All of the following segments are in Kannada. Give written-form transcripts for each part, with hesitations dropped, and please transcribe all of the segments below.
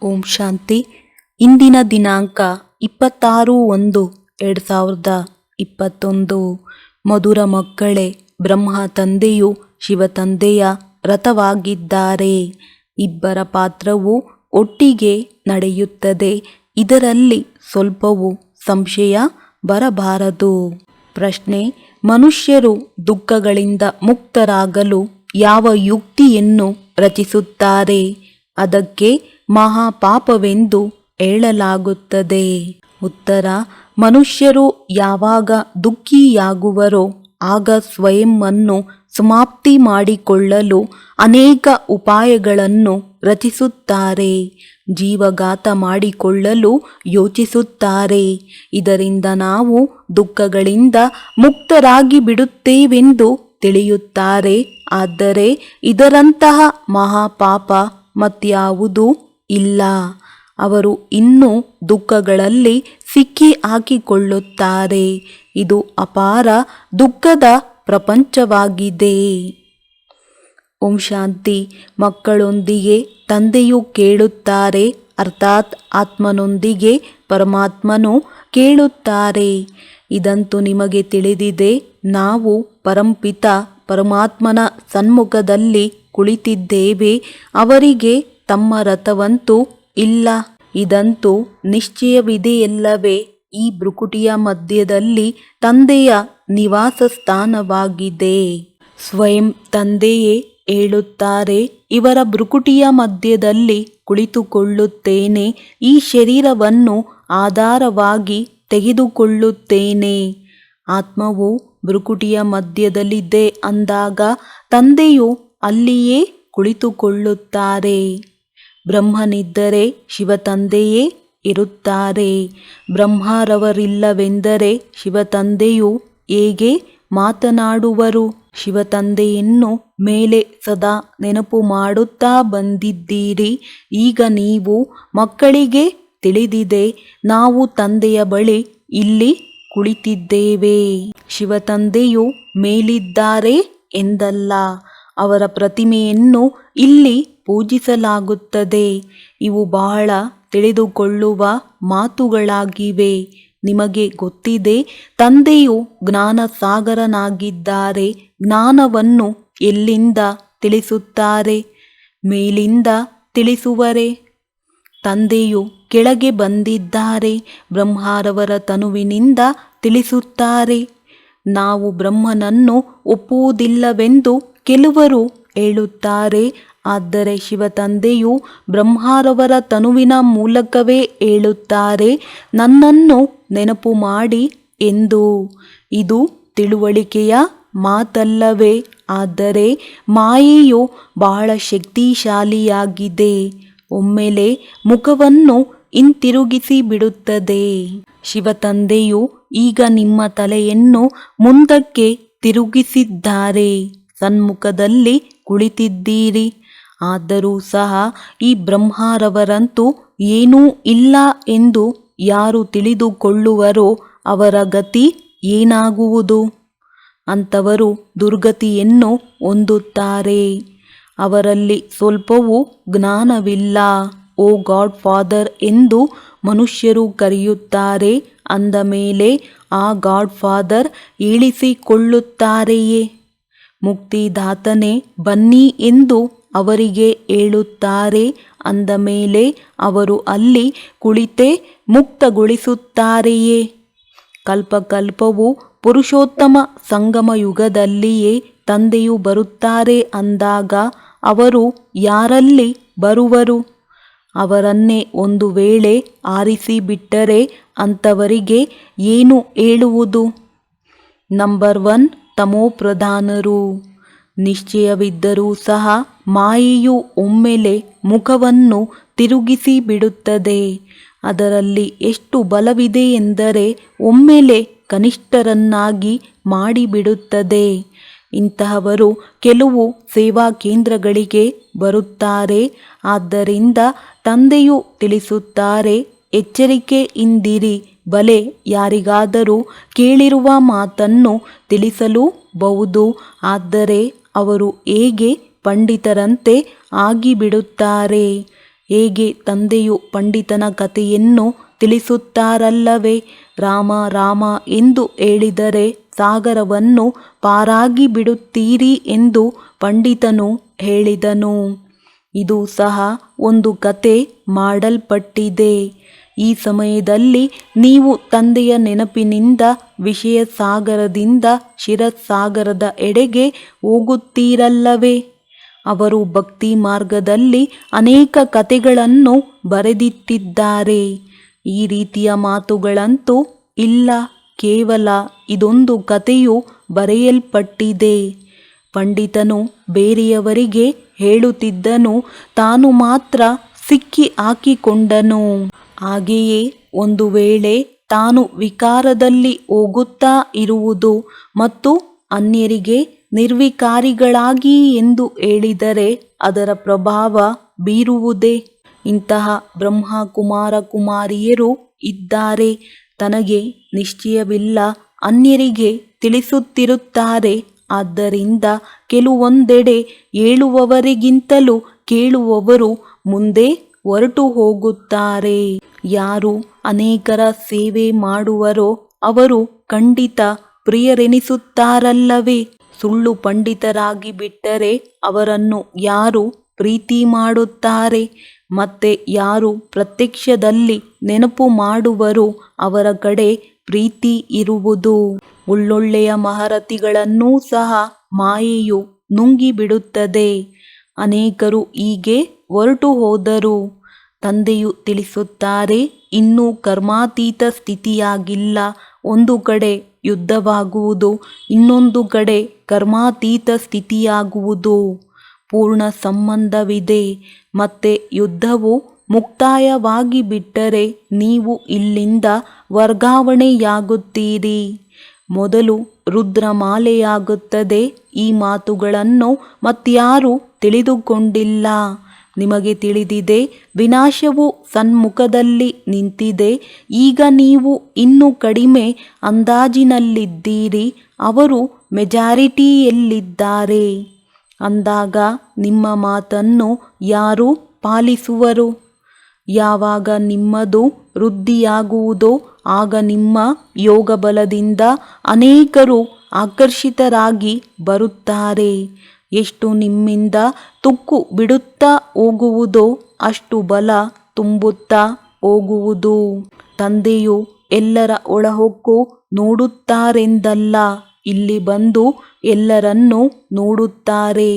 ಓಂ ಶಾಂತಿ. ಇಂದಿನ ದಿನಾಂಕ 26/1/2021. ಮಧುರ ಮಕ್ಕಳೇ, ಬ್ರಹ್ಮ ತಂದೆಯು ಶಿವ ತಂದೆಯ ರಥವಾಗಿದ್ದಾರೆ. ಇಬ್ಬರ ಪಾತ್ರವು ಒಟ್ಟಿಗೆ ನಡೆಯುತ್ತದೆ. ಇದರಲ್ಲಿ ಸ್ವಲ್ಪವೂ ಸಂಶಯ ಬರಬಾರದು. ಪ್ರಶ್ನೆ: ಮನುಷ್ಯರು ದುಃಖಗಳಿಂದ ಮುಕ್ತರಾಗಲು ಯಾವ ಯುಕ್ತಿಯನ್ನು ರಚಿಸುತ್ತಾರೆ? ಅದಕ್ಕೆ ಮಹಾಪಾಪವೆಂದು ಹೇಳಲಾಗುತ್ತದೆ. ಉತ್ತರ: ಮನುಷ್ಯರು ಯಾವಾಗ ದುಃಖಿಯಾಗುವರೋ ಆಗ ಸ್ವಯಂವನ್ನು ಸಮಾಪ್ತಿ ಮಾಡಿಕೊಳ್ಳಲು ಅನೇಕ ಉಪಾಯಗಳನ್ನು ರಚಿಸುತ್ತಾರೆ. ಜೀವಘಾತ ಮಾಡಿಕೊಳ್ಳಲು ಯೋಚಿಸುತ್ತಾರೆ. ಇದರಿಂದ ನಾವು ದುಃಖಗಳಿಂದ ಮುಕ್ತರಾಗಿ ಬಿಡುತ್ತೇವೆಂದು ತಿಳಿಯುತ್ತಾರೆ. ಆದರೆ ಇದರಂತಹ ಮಹಾಪಾಪ ಮತ್ಯಾವುದೂ ಇಲ್ಲ. ಅವರು ಇನ್ನೂ ದುಃಖಗಳಲ್ಲಿ ಸಿಕ್ಕಿ ಹಾಕಿಕೊಳ್ಳುತ್ತಾರೆ. ಇದು ಅಪಾರ ದುಃಖದ ಪ್ರಪಂಚವಾಗಿದೆ. ಓಂ ಶಾಂತಿ. ಮಕ್ಕಳೊಂದಿಗೆ ತಂದೆಯು ಕೇಳುತ್ತಾರೆ, ಅರ್ಥಾತ್ ಆತ್ಮನೊಂದಿಗೆ ಪರಮಾತ್ಮನು ಕೇಳುತ್ತಾರೆ. ಇದಂತೂ ನಿಮಗೆ ತಿಳಿದಿದೆ. ನಾವು ಪರಂಪಿತ ಪರಮಾತ್ಮನ ಸನ್ಮುಖದಲ್ಲಿ ಕುಳಿತಿದ್ದೇವೆ. ಅವರಿಗೆ ತಮ್ಮ ರಥವಂತೂ ಇಲ್ಲ. ಇದಂತೂ ನಿಶ್ಚಯವಿದೆಯಲ್ಲವೇ? ಈ ಭ್ರುಕುಟಿಯ ಮಧ್ಯದಲ್ಲಿ ತಂದೆಯ ನಿವಾಸ ಸ್ಥಾನವಾಗಿದೆ. ಸ್ವಯಂ ತಂದೆಯೇ ಹೇಳುತ್ತಾರೆ, ಇವರ ಭ್ರುಕುಟಿಯ ಮಧ್ಯದಲ್ಲಿ ಕುಳಿತುಕೊಳ್ಳುತ್ತೇನೆ. ಈ ಶರೀರವನ್ನು ಆಧಾರವಾಗಿ ತೆಗೆದುಕೊಳ್ಳುತ್ತೇನೆ. ಆತ್ಮವು ಭ್ರುಕುಟಿಯ ಮಧ್ಯದಲ್ಲಿದೆ ಅಂದಾಗ ತಂದೆಯು ಅಲ್ಲಿಯೇ ಕುಳಿತುಕೊಳ್ಳುತ್ತಾರೆ. ಬ್ರಹ್ಮನಿದ್ದರೆ ಶಿವ ತಂದೆಯೇ ಇರುತ್ತಾರೆ. ಬ್ರಹ್ಮರವರಿಲ್ಲವೆಂದರೆ ಶಿವ ತಂದೆಯು ಹೇಗೆ ಮಾತನಾಡುವರು? ಶಿವ ತಂದೆಯನ್ನು ಮೇಲೆ ಸದಾ ನೆನಪು ಮಾಡುತ್ತಾ ಬಂದಿದ್ದೀರಿ. ಈಗ ನೀವು ಮಕ್ಕಳಿಗೆ ತಿಳಿದಿದೆ, ನಾವು ತಂದೆಯ ಬಳಿ ಇಲ್ಲಿ ಕುಳಿತಿದ್ದೇವೆ. ಶಿವ ತಂದೆಯು ಮೇಲಿದ್ದಾರೆ ಎಂದಲ್ಲ, ಅವರ ಪ್ರತಿಮೆಯನ್ನು ಇಲ್ಲಿ ಪೂಜಿಸಲಾಗುತ್ತದೆ. ಇವು ಬಹಳ ತಿಳಿದುಕೊಳ್ಳುವ ಮಾತುಗಳಾಗಿವೆ. ನಿಮಗೆ ಗೊತ್ತಿದೆ, ತಂದೆಯು ಜ್ಞಾನ ಸಾಗರನಾಗಿದ್ದಾರೆ. ಜ್ಞಾನವನ್ನು ಎಲ್ಲಿಂದ ತಿಳಿಸುತ್ತಾರೆ? ಮೇಲಿಂದ ತಿಳಿಸುವರೆ. ತಂದೆಯು ಕೆಳಗೆ ಬಂದಿದ್ದಾರೆ. ಬ್ರಹ್ಮರವರ ತನುವಿನಿಂದ ತಿಳಿಸುತ್ತಾರೆ. ನಾವು ಬ್ರಹ್ಮನನ್ನು ಒಪ್ಪುವುದಿಲ್ಲವೆಂದು ಕೆಲವರು ಹೇಳುತ್ತಾರೆ. ಆದರೆ ಶಿವ ತಂದೆಯು ಬ್ರಹ್ಮರವರ ತನುವಿನ ಮೂಲಕವೇ ಹೇಳುತ್ತಾರೆ, ನನ್ನನ್ನು ನೆನಪು ಮಾಡಿ ಎಂದು. ಇದು ತಿಳುವಳಿಕೆಯ ಮಾತಲ್ಲವೇ? ಆದರೆ ಮಾಯೆಯು ಬಹಳ ಶಕ್ತಿಶಾಲಿಯಾಗಿದೆ. ಒಮ್ಮೆಲೆ ಮುಖವನ್ನು ಹಿಂತಿರುಗಿಸಿ ಬಿಡುತ್ತದೆ. ಶಿವ ತಂದೆಯು ಈಗ ನಿಮ್ಮ ತಲೆಯನ್ನು ಮುಂದಕ್ಕೆ ತಿರುಗಿಸಿದ್ದಾರೆ. ಸನ್ಮುಖದಲ್ಲಿ ಕುಳಿತಿದ್ದೀರಿ. ಆದರೂ ಸಹ ಈ ಬ್ರಹ್ಮರವರಂತೂ ಏನೂ ಇಲ್ಲ ಎಂದು ಯಾರು ತಿಳಿದುಕೊಳ್ಳುವರೋ ಅವರ ಗತಿ ಏನಾಗುವುದು? ಅಂಥವರು ದುರ್ಗತಿಯನ್ನು ಹೊಂದುತ್ತಾರೆ. ಅವರಲ್ಲಿ ಸ್ವಲ್ಪವೂ ಜ್ಞಾನವಿಲ್ಲ. ಓ ಗಾಡ್ ಫಾದರ್ ಎಂದು ಮನುಷ್ಯರು ಕರೆಯುತ್ತಾರೆ. ಅಂದ ಮೇಲೆ ಆ ಗಾಡ್ ಫಾದರ್ ಇಳಿಸಿಕೊಳ್ಳುತ್ತಾರೆಯೇ? ಮುಕ್ತಿದಾತನೇ ಬನ್ನಿ ಎಂದು ಅವರಿಗೆ ಹೇಳುತ್ತಾರೆ. ಅಂದ ಮೇಲೆ ಅವರು ಅಲ್ಲಿ ಕುಳಿತೇ ಮುಕ್ತಗೊಳಿಸುತ್ತಾರೆಯೇ? ಕಲ್ಪಕಲ್ಪವು ಪುರುಷೋತ್ತಮ ಸಂಗಮ ಯುಗದಲ್ಲಿಯೇ ತಂದೆಯು ಬರುತ್ತಾರೆ ಅಂದಾಗ ಅವರು ಯಾರಲ್ಲಿ ಬರುವರು? ಅವರನ್ನೇ ಒಂದು ವೇಳೆ ಆರಿಸಿಬಿಟ್ಟರೆ ಅಂಥವರಿಗೆ ಏನು ಹೇಳುವುದು? ನಂಬರ್ 1 ತಮೋಪ್ರಧಾನರು. ನಿಶ್ಚಯವಿದ್ದರೂ ಸಹ ಮಾಯೆಯು ಒಮ್ಮೆಲೆ ಮುಖವನ್ನು ತಿರುಗಿಸಿ ಬಿಡುತ್ತದೆ. ಅದರಲ್ಲಿ ಎಷ್ಟು ಬಲವಿದೆ ಎಂದರೆ ಒಮ್ಮೆಲೆ ಕನಿಷ್ಠರನ್ನಾಗಿ ಮಾಡಿಬಿಡುತ್ತದೆ. ಇಂತಹವರು ಕೆಲವು ಸೇವಾ ಕೇಂದ್ರಗಳಿಗೆ ಬರುತ್ತಾರೆ. ಆದ್ದರಿಂದ ತಂದೆಯು ತಿಳಿಸುತ್ತಾರೆ, ಎಚ್ಚರಿಕೆಯಿಂದಿರಿ. ಬಲೆ ಯಾರಿಗಾದರೂ ಕೇಳಿರುವ ಮಾತನ್ನು ತಿಳಿಸಲೂಬಹುದು. ಆದರೆ ಅವರು ಹೇಗೆ ಪಂಡಿತರಂತೆ ಆಗಿಬಿಡುತ್ತಾರೆ. ಹೇಗೆ ತಂದೆಯು ಪಂಡಿತನ ಕಥೆಯನ್ನು ತಿಳಿಸುತ್ತಾರಲ್ಲವೇ, ರಾಮ ರಾಮ ಎಂದು ಹೇಳಿದರೆ ಸಾಗರವನ್ನು ಪಾರಾಗಿ ಬಿಡುತ್ತೀರಿ ಎಂದು ಪಂಡಿತನು ಹೇಳಿದನು. ಇದು ಸಹ ಒಂದು ಕತೆ ಮಾಡಲ್ಪಟ್ಟಿದೆ. ಈ ಸಮಯದಲ್ಲಿ ನೀವು ತಂದೆಯ ನೆನಪಿನಿಂದ ವಿಷಯ ಸಾಗರದಿಂದ ಶಿರಸಾಗರದ ಎಡೆಗೆ ಹೋಗುತ್ತೀರಲ್ಲವೇ. ಅವರು ಭಕ್ತಿ ಮಾರ್ಗದಲ್ಲಿ ಅನೇಕ ಕಥೆಗಳನ್ನು ಬರೆದಿಟ್ಟಿದ್ದಾರೆ. ಈ ರೀತಿಯ ಮಾತುಗಳಂತೂ ಇಲ್ಲ, ಕೇವಲ ಇದೊಂದು ಕಥೆಯು ಬರೆಯಲ್ಪಟ್ಟಿದೆ. ಪಂಡಿತನು ಬೇರೆಯವರಿಗೆ ಹೇಳುತ್ತಿದ್ದನು, ತಾನು ಮಾತ್ರ ಸಿಕ್ಕಿ ಹಾಕಿಕೊಂಡನು. ಹಾಗೆಯೇ ಒಂದು ವೇಳೆ ತಾನು ವಿಕಾರದಲ್ಲಿ ಹೋಗುತ್ತಾ ಇರುವುದು ಮತ್ತು ಅನ್ಯರಿಗೆ ನಿರ್ವಿಕಾರಿಗಳಾಗಿ ಎಂದು ಹೇಳಿದರೆ ಅದರ ಪ್ರಭಾವ ಬೀರುವುದೇ. ಇಂತಹ ಬ್ರಹ್ಮ ಕುಮಾರ ಕುಮಾರಿಯರು ಇದ್ದಾರೆ. ತನಗೆ ನಿಶ್ಚಯವಿಲ್ಲ, ಅನ್ಯರಿಗೆ ತಿಳಿಸುತ್ತಿರುತ್ತಾರೆ. ಆದ್ದರಿಂದ ಕೆಲವೊಂದೆಡೆ ಹೇಳುವವರಿಗಿಂತಲೂ ಕೇಳುವವರು ಮುಂದೆ ಹೊರಟು ಹೋಗುತ್ತಾರೆ. ಯಾರು ಅನೇಕರ ಸೇವೆ ಮಾಡುವರೋ ಅವರು ಖಂಡಿತ ಪ್ರಿಯರೆನಿಸುತ್ತಾರಲ್ಲವೇ. ಸುಳ್ಳು ಪಂಡಿತರಾಗಿ ಬಿಟ್ಟರೆ ಅವರನ್ನು ಯಾರು ಪ್ರೀತಿ ಮಾಡುತ್ತಾರೆ. ಮತ್ತೆ ಯಾರು ಪ್ರತ್ಯಕ್ಷದಲ್ಲಿ ನೆನಪು ಮಾಡುವರು ಅವರ ಕಡೆ ಪ್ರೀತಿ ಇರುವುದು. ಒಳ್ಳೊಳ್ಳೆಯ ಮಹಾರಥಿಗಳನ್ನೂ ಸಹ ಮಾಯೆಯು ನುಂಗಿಬಿಡುತ್ತದೆ. ಅನೇಕರು ಹೀಗೆ ಹೊರಟು ಹೋದರು. ತಂದೆಯು ತಿಳಿಸುತ್ತಾರೆ, ಇನ್ನೂ ಕರ್ಮಾತೀತ ಸ್ಥಿತಿಯಾಗಿಲ್ಲ. ಒಂದು ಕಡೆ ಯುದ್ಧವಾಗುವುದು, ಇನ್ನೊಂದು ಕಡೆ ಕರ್ಮಾತೀತ ಸ್ಥಿತಿಯಾಗುವುದು. ಪೂರ್ಣ ಸಂಬಂಧವಿದೆ. ಮತ್ತೆ ಯುದ್ಧವು ಮುಕ್ತಾಯವಾಗಿ ಬಿಟ್ಟರೆ ನೀವು ಇಲ್ಲಿಂದ ವರ್ಗಾವಣೆಯಾಗುತ್ತೀರಿ. ಮೊದಲು ರುದ್ರಮಾಲೆಯಾಗುತ್ತದೆ. ಈ ಮಾತುಗಳನ್ನು ಮತ್ಯಾರೂ ತಿಳಿದುಕೊಂಡಿಲ್ಲ. ನಿಮಗೆ ತಿಳಿದಿದೆ, ವಿನಾಶವು ಸನ್ಮುಖದಲ್ಲಿ ನಿಂತಿದೆ. ಈಗ ನೀವು ಇನ್ನೂ ಕಡಿಮೆ ಅಂದಾಜಿನಲ್ಲಿದ್ದೀರಿ. ಅವರು ಮೆಜಾರಿಟಿಯಲ್ಲಿದ್ದಾರೆ. ಅಂದಾಗ ನಿಮ್ಮ ಮಾತನ್ನು ಯಾರು ಪಾಲಿಸುವರು. ಯಾವಾಗ ನಿಮ್ಮದು ವೃದ್ಧಿಯಾಗುವುದೋ ಆಗ ನಿಮ್ಮ ಯೋಗಬಲದಿಂದ ಅನೇಕರು ಆಕರ್ಷಿತರಾಗಿ ಬರುತ್ತಾರೆ. ಎಷ್ಟು ನಿಮ್ಮಿಂದ ತುಕ್ಕು ಬಿಡುತ್ತಾ ಹೋಗುವುದೋ ಅಷ್ಟು ಬಲ ತುಂಬುತ್ತಾ ಹೋಗುವುದು. ತಂದೆಯು ಎಲ್ಲರ ಒಳಹೊಕ್ಕು ನೋಡುತ್ತಾರೆಂದಲ್ಲ, ಇಲ್ಲಿ ಬಂದು ಎಲ್ಲರನ್ನೂ ನೋಡುತ್ತಾರೆ.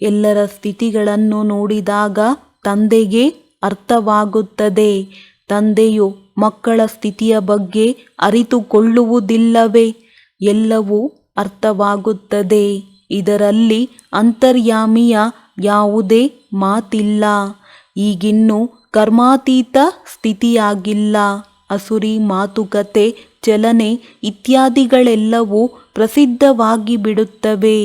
ಎಲ್ಲರ ಸ್ಥಿತಿಗಳನ್ನು ನೋಡಿದಾಗ ತಂದೆಗೆ ಅರ್ಥವಾಗುತ್ತದೆ. ತಂದೆಯು ಮಕ್ಕಳ ಸ್ಥಿತಿಯ ಬಗ್ಗೆ ಅರಿತುಕೊಳ್ಳುವುದಿಲ್ಲವೇ. ಎಲ್ಲವೂ ಅರ್ಥವಾಗುತ್ತದೆ. ಇದರಲ್ಲಿ ಅಂತರ್ಯಾಮಿಯ ಯಾವುದೇ ಮಾತಿಲ್ಲ. ಈಗಿನ್ನೂ ಕರ್ಮಾತೀತ ಸ್ಥಿತಿಯಾಗಿಲ್ಲ. ಅಸುರಿ ಮಾತುಕತೆ, ಚಲನೆ ಇತ್ಯಾದಿಗಳೆಲ್ಲವೂ ಪ್ರಸಿದ್ಧವಾಗಿ ಬಿಡುತ್ತವೆ.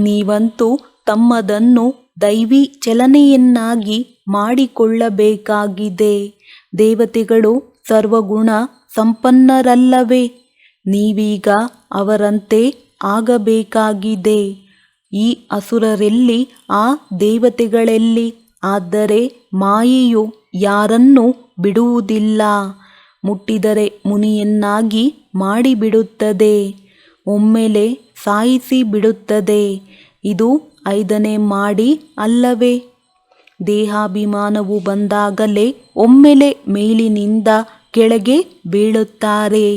ನೀವಂತೂ ತಮ್ಮದನ್ನು ದೈವಿ ಚಲನೆಯನ್ನಾಗಿ ಮಾಡಿಕೊಳ್ಳಬೇಕಾಗಿದೆ. ದೇವತೆಗಳು ಸರ್ವಗುಣ ಸಂಪನ್ನರಲ್ಲವೇ. ನೀವೀಗ ಅವರಂತೆ ಆಗಬೇಕಾಗಿದೆ. ಈ ಅಸುರರೆಲ್ಲಿ, ಆ ದೇವತೆಗಳೆಲ್ಲಿ. ಆದರೆ ಮಾಯೆಯು ಯಾರನ್ನೂ ಬಿಡುವುದಿಲ್ಲ. ಮುಟ್ಟಿದರೆ ಮುನಿಯನ್ನಾಗಿ ಮಾಡಿಬಿಡುತ್ತದೆ. ಒಮ್ಮೆಲೆ ಸಾಯಿಸಿ ಬಿಡುತ್ತದೆ. ಇದು 5ನೇ ಮಾಡಿ ಅಲ್ಲವೇ. ದೇಹಾಭಿಮಾನವು ಬಂದಾಗಲೇ ಒಮ್ಮೆಲೆ ಮೇಲಿನಿಂದ ಕೆಳಗೆ ಬೀಳುತ್ತಾರೆ.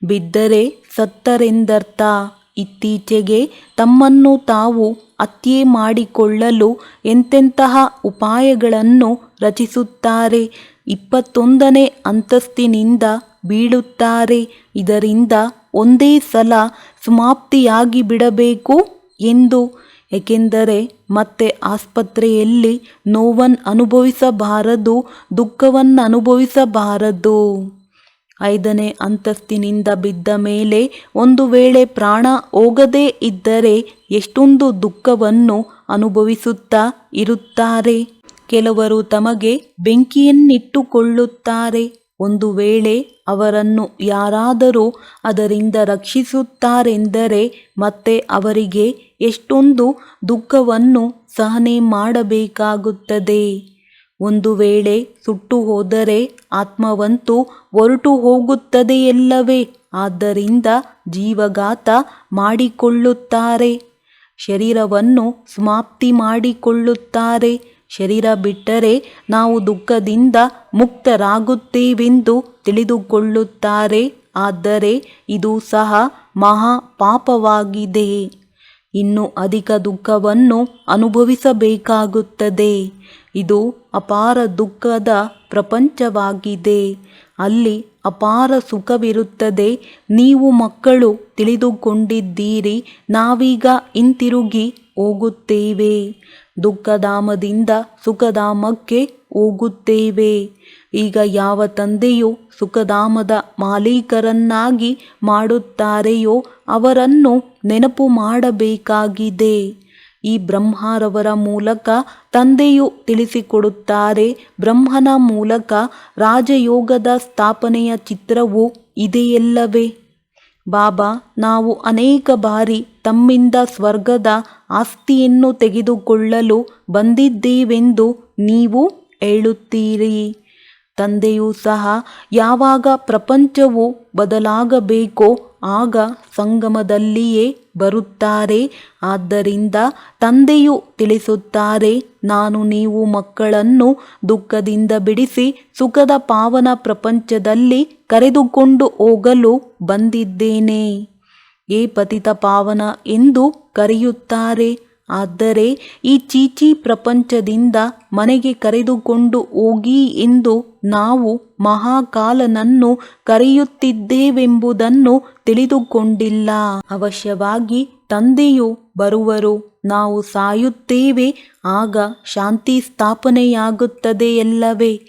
ಬಿದ್ದರೆ ಸತ್ತರೆಂದರ್ಥ. ಇತ್ತೀಚೆಗೆ ತಮ್ಮನ್ನು ತಾವು ಹತ್ಯೆ ಮಾಡಿಕೊಳ್ಳಲು ಎಂತೆಂತಹ ಉಪಾಯಗಳನ್ನು ರಚಿಸುತ್ತಾರೆ. 21ನೇ ಅಂತಸ್ತಿನಿಂದ ಬೀಳುತ್ತಾರೆ. ಇದರಿಂದ ಒಂದೇ ಸಲ ಸಮಾಪ್ತಿಯಾಗಿ ಬಿಡಬೇಕು ಎಂದು. ಏಕೆಂದರೆ ಮತ್ತೆ ಆಸ್ಪತ್ರೆಯಲ್ಲಿ ನೋವನ್ನು ಅನುಭವಿಸಬಾರದು, ದುಃಖವನ್ನು ಅನುಭವಿಸಬಾರದು. 5ನೇ ಅಂತಸ್ತಿನಿಂದ ಬಿದ್ದ ಮೇಲೆ ಒಂದು ವೇಳೆ ಪ್ರಾಣ ಹೋಗದೇ ಇದ್ದರೆ ಎಷ್ಟೊಂದು ದುಃಖವನ್ನು ಅನುಭವಿಸುತ್ತಾ ಇರುತ್ತಾರೆ. ಕೆಲವರು ತಮಗೆ ಬೆಂಕಿಯನ್ನಿಟ್ಟುಕೊಳ್ಳುತ್ತಾರೆ. ಒಂದು ವೇಳೆ ಅವರನ್ನು ಯಾರಾದರೂ ಅದರಿಂದ ರಕ್ಷಿಸುತ್ತಾರೆಂದರೆ ಮತ್ತೆ ಅವರಿಗೆ ಎಷ್ಟೊಂದು ದುಃಖವನ್ನು ಸಹನೆ ಮಾಡಬೇಕಾಗುತ್ತದೆ. ಒಂದು ವೇಳೆ ಸುಟ್ಟು ಹೋದರೆ ಆತ್ಮವಂತೂ ಹೊರಟು ಹೋಗುತ್ತದೆಯಲ್ಲವೇ? ಆದ್ದರಿಂದ ಜೀವಘಾತ ಮಾಡಿಕೊಳ್ಳುತ್ತಾರೆ, ಶರೀರವನ್ನು ಸಮಾಪ್ತಿ ಮಾಡಿಕೊಳ್ಳುತ್ತಾರೆ. ಶರೀರ ಬಿಟ್ಟರೆ ನಾವು ದುಃಖದಿಂದ ಮುಕ್ತರಾಗುತ್ತೇವೆಂದು ತಿಳಿದುಕೊಳ್ಳುತ್ತಾರೆ. ಆದರೆ ಇದು ಸಹ ಮಹಾ ಪಾಪವಾಗಿದೆ. ಇನ್ನು ಅಧಿಕ ದುಃಖವನ್ನು ಅನುಭವಿಸಬೇಕಾಗುತ್ತದೆ. ಇದು ಅಪಾರ ದುಃಖದ ಪ್ರಪಂಚವಾಗಿದೆ. ಅಲ್ಲಿ ಅಪಾರ ಸುಖವಿರುತ್ತದೆ. ನೀವು ಮಕ್ಕಳು ತಿಳಿದುಕೊಂಡಿದ್ದೀರಿ, ನಾವೀಗ ಹಿಂತಿರುಗಿ ಹೋಗುತ್ತೇವೆ, ದುಃಖಧಾಮದಿಂದ ಸುಖಧಾಮಕ್ಕೆ ಹೋಗುತ್ತೇವೆ. ಈಗ ಯಾವ ತಂದೆಯು ಸುಖಧಾಮದ ಮಾಲೀಕರನ್ನಾಗಿ ಮಾಡುತ್ತಾರೆಯೋ ಅವರನ್ನು ನೆನಪು ಮಾಡಬೇಕಾಗಿದೆ. ಈ ಬ್ರಹ್ಮರವರ ಮೂಲಕ ತಂದೆಯು ತಿಳಿಸಿಕೊಡುತ್ತಾರೆ. ಬ್ರಹ್ಮನ ಮೂಲಕ ರಾಜಯೋಗದ ಸ್ಥಾಪನೆಯ ಚಿತ್ರವು ಇದೆಯಲ್ಲವೇ? ಬಾಬಾ, ನಾವು ಅನೇಕ ಬಾರಿ ತಮ್ಮಿಂದ ಸ್ವರ್ಗದ ಆಸ್ತಿಯನ್ನು ತೆಗೆದುಕೊಳ್ಳಲು ಬಂದಿದ್ದೇವೆಂದು ನೀವು ಹೇಳುತ್ತೀರಿ. ತಂದೆಯೂ ಸಹ ಯಾವಾಗ ಪ್ರಪಂಚವು ಬದಲಾಗಬೇಕೋ ಆಗ ಸಂಗಮದಲ್ಲಿಯೇ ಬರುತ್ತಾರೆ. ಆದ್ದರಿಂದ ತಂದೆಯು ತಿಳಿಸುತ್ತಾರೆ, ನಾನು ನೀವು ಮಕ್ಕಳನ್ನು ದುಃಖದಿಂದ ಬಿಡಿಸಿ ಸುಖದ ಪಾವನ ಪ್ರಪಂಚದಲ್ಲಿ ಕರೆದುಕೊಂಡು ಹೋಗಲು ಬಂದಿದ್ದೇನೆ. ಏ ಪತಿತ ಪಾವನ ಎಂದು ಕರೆಯುತ್ತಾರೆ. ಆದರೆ ಈ ಚೀಚಿ ಪ್ರಪಂಚದಿಂದ ಮನೆಗೆ ಕರೆದುಕೊಂಡು ಹೋಗಿ ಎಂದು ನಾವು ಮಹಾಕಾಲನನ್ನು ಕರೆಯುತ್ತಿದ್ದೇವೆಂಬುದನ್ನು ತಿಳಿದುಕೊಂಡಿಲ್ಲ. ಅವಶ್ಯವಾಗಿ ತಂದೆಯು ಬರುವರು, ನಾವು ಸಾಯುತ್ತೇವೆ, ಆಗ ಶಾಂತಿ ಸ್ಥಾಪನೆಯಾಗುತ್ತದೆಯಲ್ಲವೇ?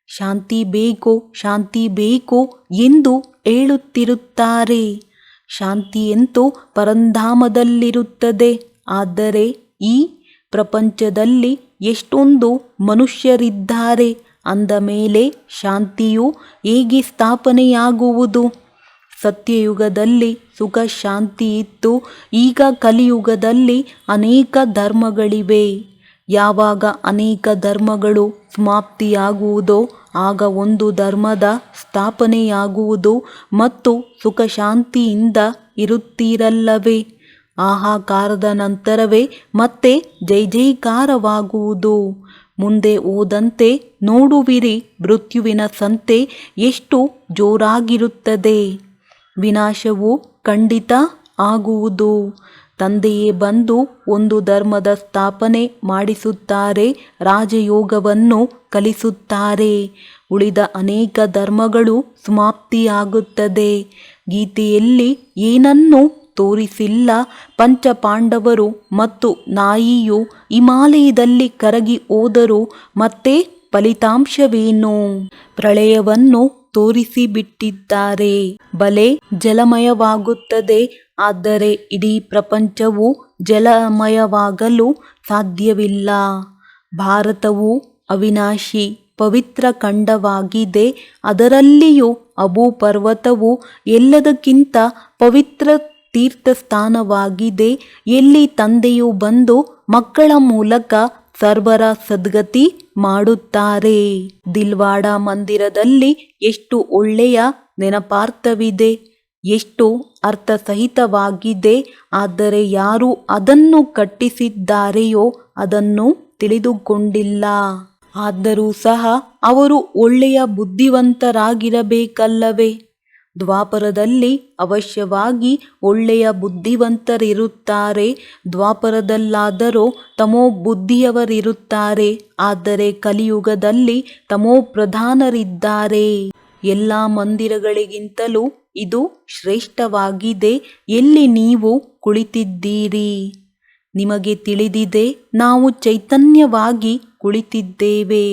ಶಾಂತಿ ಬೇಕು, ಶಾಂತಿ ಬೇಕು ಎಂದು ಹೇಳುತ್ತಿರುತ್ತಾರೆ. ಶಾಂತಿಯಂತೂ ಪರಂಧಾಮದಲ್ಲಿರುತ್ತದೆ. ಆದರೆ ಈ ಪ್ರಪಂಚದಲ್ಲಿ ಎಷ್ಟೊಂದು ಮನುಷ್ಯರಿದ್ದಾರೆ ಅಂದ ಮೇಲೆ ಶಾಂತಿಯು ಹೇಗೆ ಸ್ಥಾಪನೆಯಾಗುವುದು? ಸತ್ಯಯುಗದಲ್ಲಿ ಸುಖ ಶಾಂತಿ ಇತ್ತು. ಈಗ ಕಲಿಯುಗದಲ್ಲಿ ಅನೇಕ ಧರ್ಮಗಳಿವೆ. ಯಾವಾಗ ಅನೇಕ ಧರ್ಮಗಳು ಸಮಾಪ್ತಿಯಾಗುವುದೋ ಆಗ ಒಂದು ಧರ್ಮದ ಸ್ಥಾಪನೆಯಾಗುವುದು ಮತ್ತು ಸುಖ ಶಾಂತಿಯಿಂದ ಇರುತ್ತೀರಲ್ಲವೇ? ಹಾಹಾಕಾರದ ನಂತರವೇ ಮತ್ತೆ ಜೈ ಜೈಕಾರವಾಗುವುದು. ಮುಂದೆ ಹೋದಂತೆ ನೋಡುವಿರಿ, ಮೃತ್ಯುವಿನ ಸಂತೆ ಎಷ್ಟು ಜೋರಾಗಿರುತ್ತದೆ. ವಿನಾಶವು ಖಂಡಿತ ಆಗುವುದು. ತಂದೆಯೇ ಬಂದು ಒಂದು ಧರ್ಮದ ಸ್ಥಾಪನೆ ಮಾಡಿಸುತ್ತಾರೆ, ರಾಜಯೋಗವನ್ನು ಕಲಿಸುತ್ತಾರೆ. ಉಳಿದ ಅನೇಕ ಧರ್ಮಗಳು ಸಮಾಪ್ತಿಯಾಗುತ್ತದೆ. ಗೀತೆಯಲ್ಲಿ ಏನನ್ನೂ ತೋರಿಸಿಲ್ಲ. ಪಂಚಪಾಂಡವರು ಮತ್ತು ನಾಯಿಯು ಹಿಮಾಲಯದಲ್ಲಿ ಕರಗಿ ಹೋದರು. ಮತ್ತೆ ಫಲಿತಾಂಶವೇನು? ಪ್ರಳಯವನ್ನು ತೋರಿಸಿಬಿಟ್ಟಿದ್ದಾರೆ. ಬಲೆ ಜಲಮಯವಾಗುತ್ತದೆ. ಆದರೆ ಇಡೀ ಪ್ರಪಂಚವು ಜಲಮಯವಾಗಲು ಸಾಧ್ಯವಿಲ್ಲ. ಭಾರತವು ಅವಿನಾಶಿ ಪವಿತ್ರ ಖಂಡವಾಗಿದೆ. ಅದರಲ್ಲಿಯೂ ಅಬು ಪರ್ವತವು ಎಲ್ಲದಕ್ಕಿಂತ ಪವಿತ್ರ ತೀರ್ಥಸ್ಥಾನವಾಗಿದೆ. ಎಲ್ಲಿ ತಂದೆಯು ಬಂದು ಮಕ್ಕಳ ಮೂಲಕ ಸರ್ವರ ಸದ್ಗತಿ ಮಾಡುತ್ತಾರೆ. ದಿಲ್ವಾಡ ಮಂದಿರದಲ್ಲಿ ಎಷ್ಟು ಒಳ್ಳೆಯ ನೆನಪಾರ್ಥವಿದೆ, ಎಷ್ಟು ಅರ್ಥಸಹಿತವಾಗಿದೆ. ಆದರೆ ಯಾರು ಅದನ್ನು ಕಟ್ಟಿಸಿದ್ದಾರೆಯೋ ಅದನ್ನು ತಿಳಿದುಕೊಂಡಿಲ್ಲ. ಆದರೂ ಸಹ ಅವರು ಒಳ್ಳೆಯ ಬುದ್ಧಿವಂತರಾಗಿರಬೇಕಲ್ಲವೇ? ದ್ವಾಪರದಲ್ಲಿ ಅವಶ್ಯವಾಗಿ ಒಳ್ಳೆಯ ಬುದ್ಧಿವಂತರಿರುತ್ತಾರೆ. ದ್ವಾಪರದಲ್ಲಾದರೋ ತಮೋ ಬುದ್ಧಿಯವರಿರುತ್ತಾರೆ. ಆದರೆ ಕಲಿಯುಗದಲ್ಲಿ ತಮೋ ಪ್ರಧಾನರಿದ್ದಾರೆ. ಎಲ್ಲ ಮಂದಿರಗಳಿಗಿಂತಲೂ ಇದು ಶ್ರೇಷ್ಠವಾಗಿದೆ. ಎಲ್ಲಿ ನೀವು ಕುಳಿತಿದ್ದೀರಿ? ನಿಮಗೆ ತಿಳಿದಿದೆ, ನಾವು ಚೈತನ್ಯವಾಗಿ ಕುಳಿತಿದ್ದೇವೆ.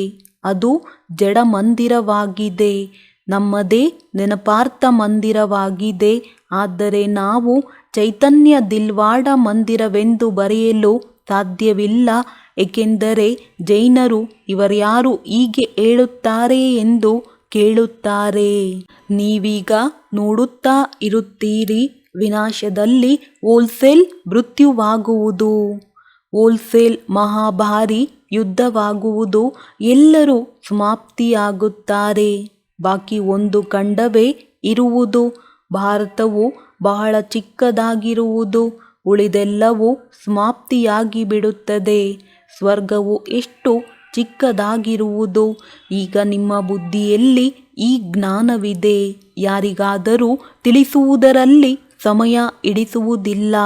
ಅದು ಜಡ ಮಂದಿರವಾಗಿದೆ. ನಮ್ಮದೇ ನೆನಪಾರ್ಥ ಮಂದಿರವಾಗಿದೆ. ಆದರೆ ನಾವು ಚೈತನ್ಯ ದಿಲ್ವಾಡ ಮಂದಿರವೆಂದು ಬರೆಯಲು ಸಾಧ್ಯವಿಲ್ಲ. ಏಕೆಂದರೆ ಜೈನರು ಇವರ್ಯಾರು ಹೀಗೆ ಹೇಳುತ್ತಾರೆ ಎಂದು ಕೇಳುತ್ತಾರೆ. ನೀವೀಗ ನೋಡುತ್ತಾ ಇರುತ್ತೀರಿ, ವಿನಾಶದಲ್ಲಿ ಹೋಲ್ಸೇಲ್ ಮೃತ್ಯುವಾಗುವುದು. ಹೋಲ್ಸೇಲ್ ಮಹಾಭಾರಿ ಯುದ್ಧವಾಗುವುದು, ಎಲ್ಲರೂ ಸಮಾಪ್ತಿಯಾಗುತ್ತಾರೆ. ಬಾಕಿ ಒಂದು ಖಂಡವೇ ಇರುವುದು. ಭಾರತವು ಬಹಳ ಚಿಕ್ಕದಾಗಿರುವುದು. ಉಳಿದೆಲ್ಲವೂ ಸಮಾಪ್ತಿಯಾಗಿ ಬಿಡುತ್ತದೆ. ಸ್ವರ್ಗವು ಎಷ್ಟು ಚಿಕ್ಕದಾಗಿರುವುದು. ಈಗ ನಿಮ್ಮ ಬುದ್ಧಿಯಲ್ಲಿ ಈ ಜ್ಞಾನವಿದೆ. ಯಾರಿಗಾದರೂ ತಿಳಿಸುವುದರಲ್ಲಿ ಸಮಯ ಹಿಡಿಸುವುದಿಲ್ಲ.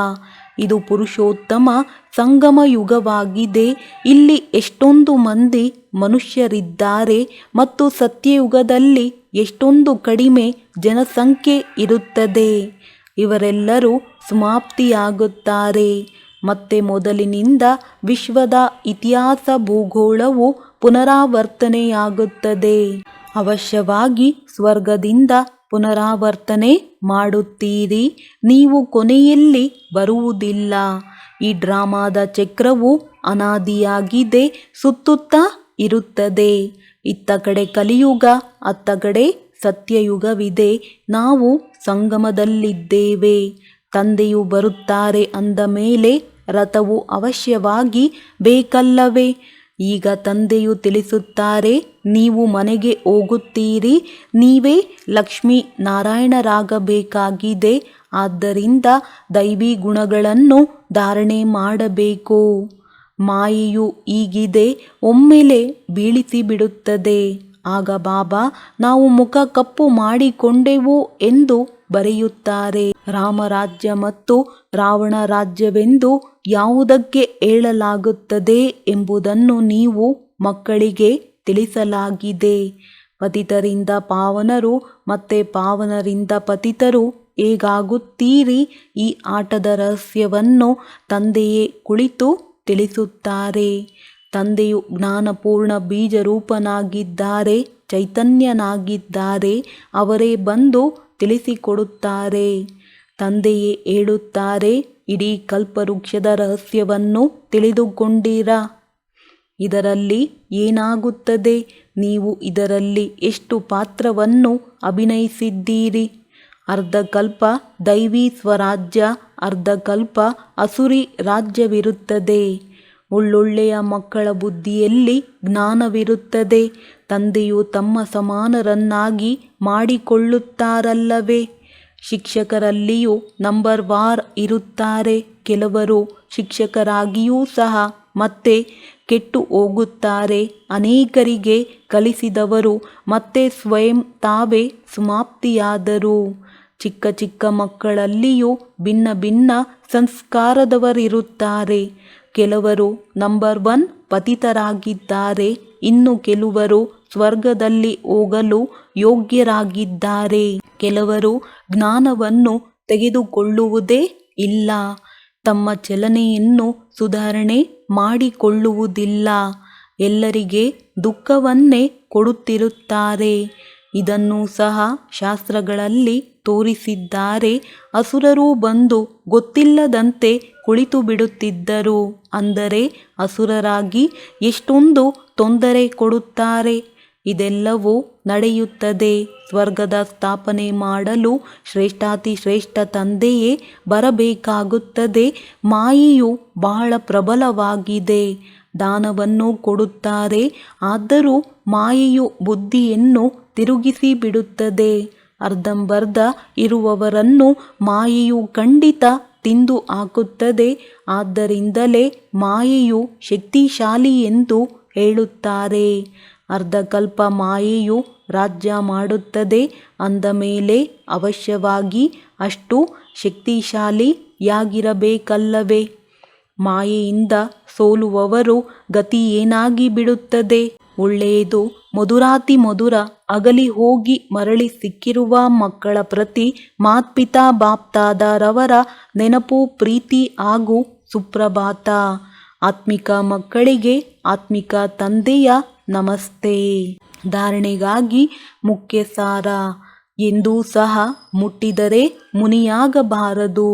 ಇದು ಪುರುಷೋತ್ತಮ ಸಂಗಮ ಯುಗವಾಗಿದೆ. ಇಲ್ಲಿ ಎಷ್ಟೊಂದು ಮಂದಿ ಮನುಷ್ಯರಿದ್ದಾರೆ ಮತ್ತು ಸತ್ಯಯುಗದಲ್ಲಿ ಎಷ್ಟೊಂದು ಕಡಿಮೆ ಜನಸಂಖ್ಯೆ ಇರುತ್ತದೆ. ಇವರೆಲ್ಲರೂ ಸಮಾಪ್ತಿಯಾಗುತ್ತಾರೆ. ಮತ್ತೆ ಮೊದಲಿನಿಂದ ವಿಶ್ವದ ಇತಿಹಾಸ ಭೂಗೋಳವು ಪುನರಾವರ್ತನೆಯಾಗುತ್ತದೆ. ಅವಶ್ಯವಾಗಿ ಸ್ವರ್ಗದಿಂದ ಪುನರಾವರ್ತನೆ ಮಾಡುತ್ತೀರಿ. ನೀವು ಕೊನೆಯಲ್ಲಿ ಬರುವುದಿಲ್ಲ. ಈ ಡ್ರಾಮಾದ ಚಕ್ರವು ಅನಾದಿಯಾಗಿದೆ, ಸುತ್ತುತ್ತಾ ಇರುತ್ತದೆ. ಇತ್ತ ಕಡೆ ಕಲಿಯುಗ, ಅತ್ತ ಕಡೆ ಸತ್ಯಯುಗವಿದೆ. ನಾವು ಸಂಗಮದಲ್ಲಿದ್ದೇವೆ. ತಂದೆಯು ಬರುತ್ತಾರೆ ಅಂದ ಮೇಲೆ ರಥವು ಅವಶ್ಯವಾಗಿ ಬೇಕಲ್ಲವೇ? ಈಗ ತಂದೆಯು ತಿಳಿಸುತ್ತಾರೆ, ನೀವು ಮನೆಗೆ ಹೋಗುತ್ತೀರಿ. ನೀವೇ ಲಕ್ಷ್ಮೀ ನಾರಾಯಣರಾಗಬೇಕಾಗಿದೆ. ಆದ್ದರಿಂದ ದೈವಿ ಗುಣಗಳನ್ನು ಧಾರಣೆ ಮಾಡಬೇಕು. ಮಾಯೆಯು ಹೀಗಿದೆ, ಒಮ್ಮೆಲೆ ಬೀಳಿಸಿಬಿಡುತ್ತದೆ. ಆಗ ಬಾಬಾ ನಾವು ಮುಖ ಕಪ್ಪು ಮಾಡಿಕೊಂಡೆವು ಎಂದು ಬರೆಯುತ್ತಾರೆ. ರಾಮರಾಜ್ಯ ಮತ್ತು ರಾವಣ ರಾಜ್ಯವೆಂದು ಯಾವುದಕ್ಕೆ ಹೇಳಲಾಗುತ್ತದೆ ಎಂಬುದನ್ನು ನೀವು ಮಕ್ಕಳಿಗೆ ತಿಳಿಸಲಾಗಿದೆ. ಪತಿತರಿಂದ ಪಾವನರು ಮತ್ತೆ ಪಾವನರಿಂದ ಪತಿತರು ಹೇಗಾಗುತ್ತೀರಿ? ಈ ಆಟದ ರಹಸ್ಯವನ್ನು ತಂದೆಯೇ ಕುಳಿತು ತಿಳಿಸುತ್ತಾರೆ. ತಂದೆಯು ಜ್ಞಾನಪೂರ್ಣ ಬೀಜರೂಪನಾಗಿದ್ದಾರೆ, ಚೈತನ್ಯನಾಗಿದ್ದಾರೆ. ಅವರೇ ಬಂದು ತಿಳಿಸಿಕೊಡುತ್ತಾರೆ. ತಂದೆಯೇ ಹೇಳುತ್ತಾರೆ, ಇಡೀ ಕಲ್ಪವೃಕ್ಷದ ರಹಸ್ಯವನ್ನು ತಿಳಿದುಕೊಂಡಿರಾ? ಇದರಲ್ಲಿ ಏನಾಗುತ್ತದೆ? ನೀವು ಇದರಲ್ಲಿ ಎಷ್ಟು ಪಾತ್ರವನ್ನು ಅಭಿನಯಿಸಿದ್ದೀರಿ? ಅರ್ಧಕಲ್ಪ ದೈವಿ ಸ್ವರಾಜ್ಯ, ಅರ್ಧಕಲ್ಪ ಅಸುರಿ ರಾಜ್ಯವಿರುತ್ತದೆ. ಒಳ್ಳೊಳ್ಳೆಯ ಮಕ್ಕಳ ಬುದ್ಧಿಯಲ್ಲಿ ಜ್ಞಾನವಿರುತ್ತದೆ. ತಂದೆಯು ತಮ್ಮ ಸಮಾನರನ್ನಾಗಿ ಮಾಡಿಕೊಳ್ಳುತ್ತಾರಲ್ಲವೇ? ಶಿಕ್ಷಕರಲ್ಲಿಯೂ ನಂಬರ್ ವಾರ್ ಇರುತ್ತಾರೆ. ಕೆಲವರು ಶಿಕ್ಷಕರಾಗಿಯೂ ಸಹ ಮತ್ತೆ ಕೆಟ್ಟು ಹೋಗುತ್ತಾರೆ. ಅನೇಕರಿಗೆ ಕಲಿಸಿದವರು ಮತ್ತೆ ಸ್ವಯಂ ತಾವೇ ಸಮಾಪ್ತಿಯಾದರು. ಚಿಕ್ಕ ಚಿಕ್ಕ ಮಕ್ಕಳಲ್ಲಿಯೂ ಭಿನ್ನ ಭಿನ್ನ ಸಂಸ್ಕಾರದವರಿರುತ್ತಾರೆ. ಕೆಲವರು ನಂಬರ್ 1 ಪತಿತರಾಗಿದ್ದಾರೆ. ಇನ್ನು ಕೆಲವರು ಸ್ವರ್ಗದಲ್ಲಿ ಹೋಗಲು ಯೋಗ್ಯರಾಗಿದ್ದಾರೆ. ಕೆಲವರು ಜ್ಞಾನವನ್ನು ತೆಗೆದುಕೊಳ್ಳುವುದೇ ಇಲ್ಲ. ತಮ್ಮ ಚಲನೆಯನ್ನು ಸುಧಾರಣೆ ಮಾಡಿಕೊಳ್ಳುವುದಿಲ್ಲ. ಎಲ್ಲರಿಗೆ ದುಃಖವನ್ನೇ ಕೊಡುತ್ತಿರುತ್ತಾರೆ. ಇದನ್ನು ಸಹ ಶಾಸ್ತ್ರಗಳಲ್ಲಿ ತೋರಿಸಿದ್ದಾರೆ. ಅಸುರರು ಬಂದು ಗೊತ್ತಿಲ್ಲದಂತೆ ಕುಳಿತು ಬಿಡುತ್ತಿದ್ದರು. ಅಂದರೆ ಅಸುರರಾಗಿ ಎಷ್ಟೊಂದು ತೊಂದರೆ ಕೊಡುತ್ತಾರೆ. ಇದೆಲ್ಲವೂ ನಡೆಯುತ್ತದೆ. ಸ್ವರ್ಗದ ಸ್ಥಾಪನೆ ಮಾಡಲು ಶ್ರೇಷ್ಠಾತಿ ಶ್ರೇಷ್ಠ ತಂದೆಯೇ ಬರಬೇಕಾಗುತ್ತದೆ. ಮಾಯೆಯು ಬಹಳ ಪ್ರಬಲವಾಗಿದೆ. ದಾನವನ್ನು ಕೊಡುತ್ತಾರೆ. ಆದರೂ ಮಾಯೆಯು ಬುದ್ಧಿಯನ್ನು ತಿರುಗಿಸಿ ಬಿಡುತ್ತದೆ. ಅರ್ಧಂಬರ್ಧ ಇರುವವರನ್ನು ಮಾಯೆಯು ಖಂಡಿತ ತಿಂದು ಹಾಕುತ್ತದೆ. ಆದ್ದರಿಂದಲೇ ಮಾಯೆಯು ಶಕ್ತಿಶಾಲಿ ಎಂದು ಹೇಳುತ್ತಾರೆ. ಅರ್ಧಕಲ್ಪ ಮಾಯೆಯು ರಾಜ್ಯ ಮಾಡುತ್ತದೆ ಅಂದ ಮೇಲೆ ಅವಶ್ಯವಾಗಿ ಅಷ್ಟು ಶಕ್ತಿಶಾಲಿಯಾಗಿರಬೇಕಲ್ಲವೇ? ಮಾಯೆಯಿಂದ ಸೋಲುವವರು ಗತಿ ಏನಾಗಿ ಬಿಡುತ್ತದೆ? ಒಳ್ಳೆಯದು ಮಧುರಾತಿ ಮಧುರ ಅಗಲಿ ಹೋಗಿ ಮರಳಿ ಸಿಕ್ಕಿರುವ ಮಕ್ಕಳ ಪ್ರತಿ ಮಾತ್ಪಿತಾ ಬಾಪ್ತಾದರವರ ನೆನಪು, ಪ್ರೀತಿ ಹಾಗೂ ಸುಪ್ರಭಾತ. ಆತ್ಮಿಕ ಮಕ್ಕಳಿಗೆ ಆತ್ಮಿಕ ತಂದೆಯ ನಮಸ್ತೆ. ಧಾರಣೆಗಾಗಿ ಮುಖ್ಯ ಸಾರ. ಎಂದೂ ಸಹ ಮುಟ್ಟಿದರೆ ಮುನಿಯಾಗಬಾರದು.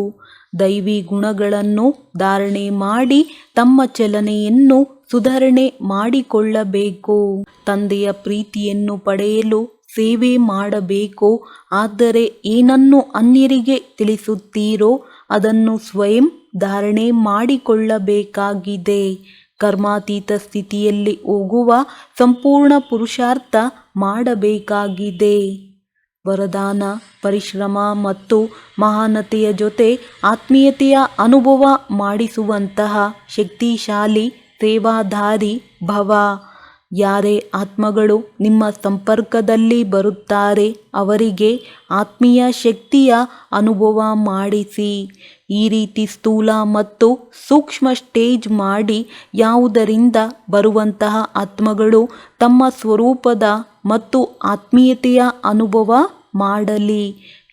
ದೈವಿ ಗುಣಗಳನ್ನು ಧಾರಣೆ ಮಾಡಿ ತಮ್ಮ ಚಲನೆಯನ್ನು ಸುಧಾರಣೆ ಮಾಡಿಕೊಳ್ಳಬೇಕು. ತಂದೆಯ ಪ್ರೀತಿಯನ್ನು ಪಡೆಯಲು ಸೇವೆ ಮಾಡಬೇಕು. ಆದರೆ ಏನನ್ನು ಅನ್ಯರಿಗೆ ತಿಳಿಸುತ್ತೀರೋ ಅದನ್ನು ಸ್ವಯಂ ಧಾರಣೆ ಮಾಡಿಕೊಳ್ಳಬೇಕಾಗಿದೆ. ಕರ್ಮಾತೀತ ಸ್ಥಿತಿಯಲ್ಲಿ ಹೋಗುವ ಸಂಪೂರ್ಣ ಪುರುಷಾರ್ಥ ಮಾಡಬೇಕಾಗಿದೆ. ವರದಾನ: ಪರಿಶ್ರಮ ಮತ್ತು ಮಹಾನತೆಯ ಜೊತೆ ಆತ್ಮೀಯತೆಯ ಅನುಭವ ಮಾಡಿಸುವಂತಹ ಶಕ್ತಿಶಾಲಿ ಸೇವಾಧಾರಿ ಭವ. ಯಾರೇ ಆತ್ಮಗಳು ನಿಮ್ಮ ಸಂಪರ್ಕದಲ್ಲಿ ಬರುತ್ತಾರೆ ಅವರಿಗೆ ಆತ್ಮೀಯ ಶಕ್ತಿಯ ಅನುಭವ ಮಾಡಿಸಿ. ಈ ರೀತಿ ಸ್ಥೂಲ ಮತ್ತು ಸೂಕ್ಷ್ಮ ಸ್ಟೇಜ್ ಮಾಡಿ ಯಾವುದರಿಂದ ಬರುವಂತಹ ಆತ್ಮಗಳು ತಮ್ಮ ಸ್ವರೂಪದ ಮತ್ತು ಆತ್ಮೀಯತೆಯ ಅನುಭವ ಮಾಡಲಿ.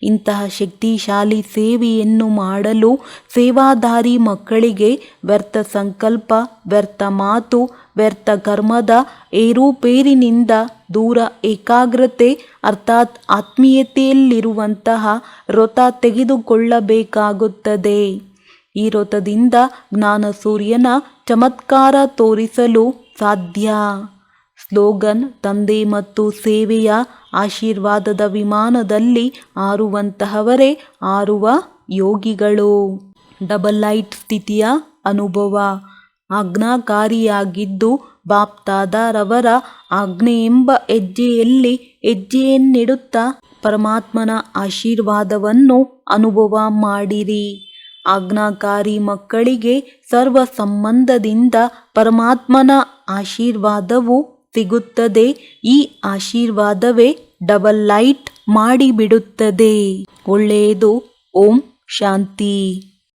ಇಂತಹ ಶಕ್ತಿಶಾಲಿ ಸೇವೆಯನ್ನು ಮಾಡಲು ಸೇವಾಧಾರಿ ಮಕ್ಕಳಿಗೆ ವ್ಯರ್ಥ ಸಂಕಲ್ಪ, ವ್ಯರ್ಥ ಮಾತು, ವ್ಯರ್ಥ ಕರ್ಮದ ಏರುಪೇರಿನಿಂದ ದೂರ ಏಕಾಗ್ರತೆ ಅರ್ಥಾತ್ ಆತ್ಮೀಯತೆಯಲ್ಲಿರುವಂತಹ ವ್ರತ ತೆಗೆದುಕೊಳ್ಳಬೇಕಾಗುತ್ತದೆ. ಈ ವ್ರತದಿಂದ ಜ್ಞಾನ ಸೂರ್ಯನ ಚಮತ್ಕಾರ ತೋರಿಸಲು ಸಾಧ್ಯ. ಸ್ಲೋಗನ್: ತಂದೆ ಮತ್ತು ಸೇವೆಯ ಆಶೀರ್ವಾದದ ವಿಮಾನದಲ್ಲಿ ಹಾರುವಂತಹವರೇ ಹಾರುವ ಯೋಗಿಗಳು. ಡಬಲ್ ಲೈಟ್ ಸ್ಥಿತಿಯ ಅನುಭವ. ಆಜ್ಞಾಕಾರಿಯಾಗಿದ್ದು ಬಾಪ್ದಾದರವರ ಆಜ್ಞೆ ಎಂಬ ಹೆಜ್ಜೆಯಲ್ಲಿ ಹೆಜ್ಜೆಯನ್ನಿಡುತ್ತಾ ಪರಮಾತ್ಮನ ಆಶೀರ್ವಾದವನ್ನು ಅನುಭವ ಮಾಡಿರಿ. ಆಜ್ಞಾಕಾರಿ ಮಕ್ಕಳಿಗೆ ಸರ್ವ ಸಂಬಂಧದಿಂದ ಪರಮಾತ್ಮನ ಆಶೀರ್ವಾದವು ಸಿಗುತ್ತದೆ. ಈ ಆಶೀರ್ವಾದವೇ ಡಬಲ್ ಲೈಟ್ ಮಾಡಿಬಿಡುತ್ತದೆ. ಒಳ್ಳೆಯದು. ಓಂ ಶಾಂತಿ.